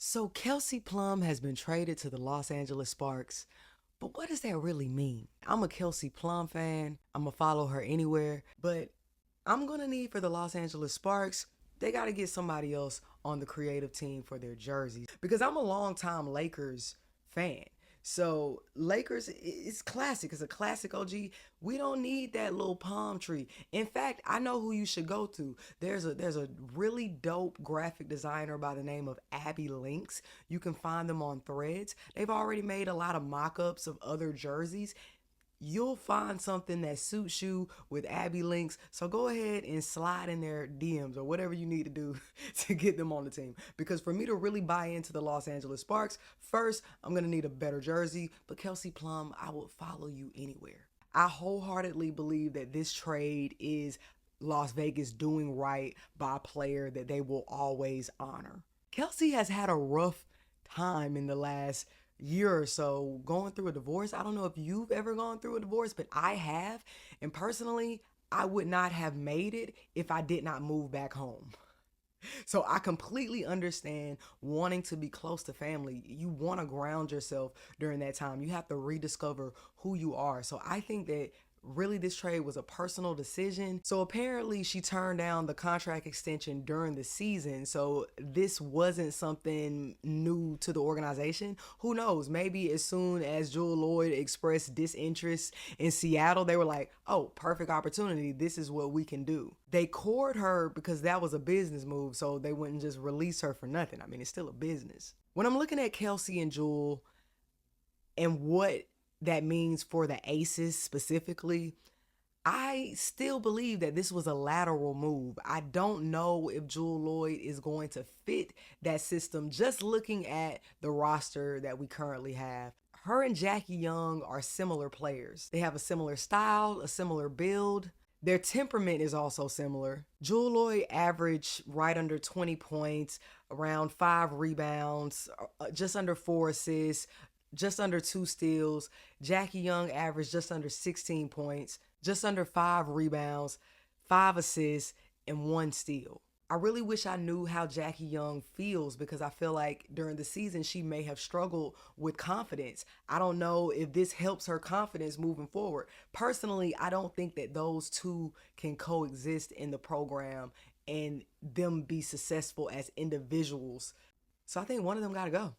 So Kelsey Plum has been traded to the Los Angeles Sparks, but what does that really mean? I'm a Kelsey Plum fan. I'm gonna follow her anywhere, but I'm gonna need for the Los Angeles Sparks, they gotta get somebody else on the creative team for their jerseys because I'm a longtime Lakers fan. So Lakers is classic. It's a classic OG. We don't need that little palm tree. In fact, I know who you should go to. There's a really dope graphic designer by the name of Abby Links. You can find them on Threads. They've already made a lot of mock-ups of other jerseys. You'll find something that suits you with Abby Links. So go ahead and slide in their DMs or whatever you need to do to get them on the team. Because for me to really buy into the Los Angeles Sparks, first, I'm going to need a better jersey. But Kelsey Plum, I will follow you anywhere. I wholeheartedly believe that this trade is Las Vegas doing right by a player that they will always honor. Kelsey has had a rough time in the last year or so going through a divorce. I don't know if you've ever gone through a divorce, but I have. And personally, I would not have made it if I did not move back home. So I completely understand wanting to be close to family. You want to ground yourself during that time. You have to rediscover who you are. So I think that really this trade was a personal decision. So apparently she turned down the contract extension during the season. So this wasn't something new to the organization. Who knows? Maybe as soon as Jewell Loyd expressed disinterest in Seattle, they were like, oh, perfect opportunity. This is what we can do. They cored her because that was a business move. So they wouldn't just release her for nothing. I mean, it's still a business. When I'm looking at Kelsey and Jewell and what that means for the Aces specifically, I still believe that this was a lateral move. I don't know if Jewell Loyd is going to fit that system just looking at the roster that we currently have. Her and Jackie Young are similar players. They have a similar style, a similar build. Their temperament is also similar. Jewell Loyd averaged right under 20 points, around 5 rebounds, just under 4 assists, just under 2 steals. Jackie Young averaged just under 16 points, just under 5 rebounds, 5 assists, and 1 steal. I really wish I knew how Jackie Young feels because I feel like during the season she may have struggled with confidence. I don't know if this helps her confidence moving forward. Personally, I don't think that those two can coexist in the program and them be successful as individuals. So I think one of them got to go.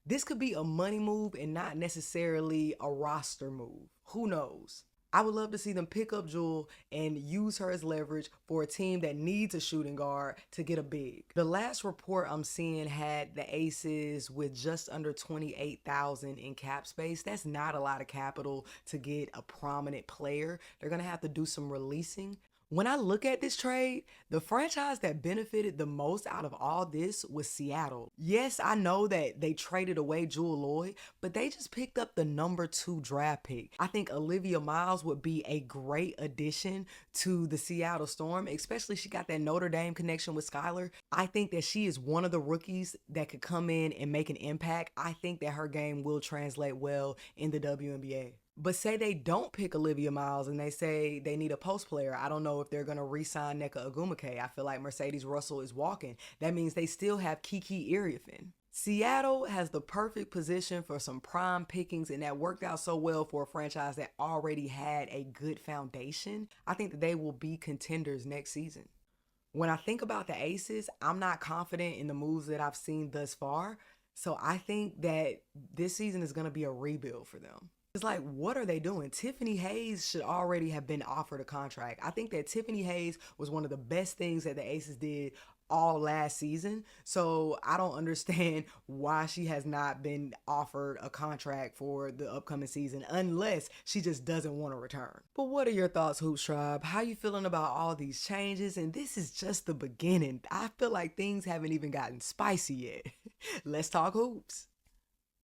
This could be a money move and not necessarily a roster move. Who knows? I would love to see them pick up Jewell and use her as leverage for a team that needs a shooting guard to get a big. The last report I'm seeing had the Aces with just under 28,000 in cap space. That's not a lot of capital to get a prominent player. They're going to have to do some releasing. When I look at this trade, the franchise that benefited the most out of all this was Seattle. Yes, I know that they traded away Jewell Loyd, but they just picked up the number 2 draft pick. I think Olivia Miles would be a great addition to the Seattle Storm, especially she got that Notre Dame connection with Skylar. I think that she is one of the rookies that could come in and make an impact. I think that her game will translate well in the WNBA. But say they don't pick Olivia Miles and they say they need a post player. I don't know if they're going to re-sign Nneka Ogwumike. I feel like Mercedes Russell is walking. That means they still have Kiki Iriafen. Seattle has the perfect position for some prime pickings, and that worked out so well for a franchise that already had a good foundation. I think that they will be contenders next season. When I think about the Aces, I'm not confident in the moves that I've seen thus far. So I think that this season is going to be a rebuild for them. It's like, what are they doing? Tiffany Hayes should already have been offered a contract. I think that Tiffany Hayes was one of the best things that the Aces did all last season. So I don't understand why she has not been offered a contract for the upcoming season unless she just doesn't want to return. But what are your thoughts, Hoops Tribe? How you feeling about all these changes? And this is just the beginning. I feel like things haven't even gotten spicy yet. Let's talk hoops.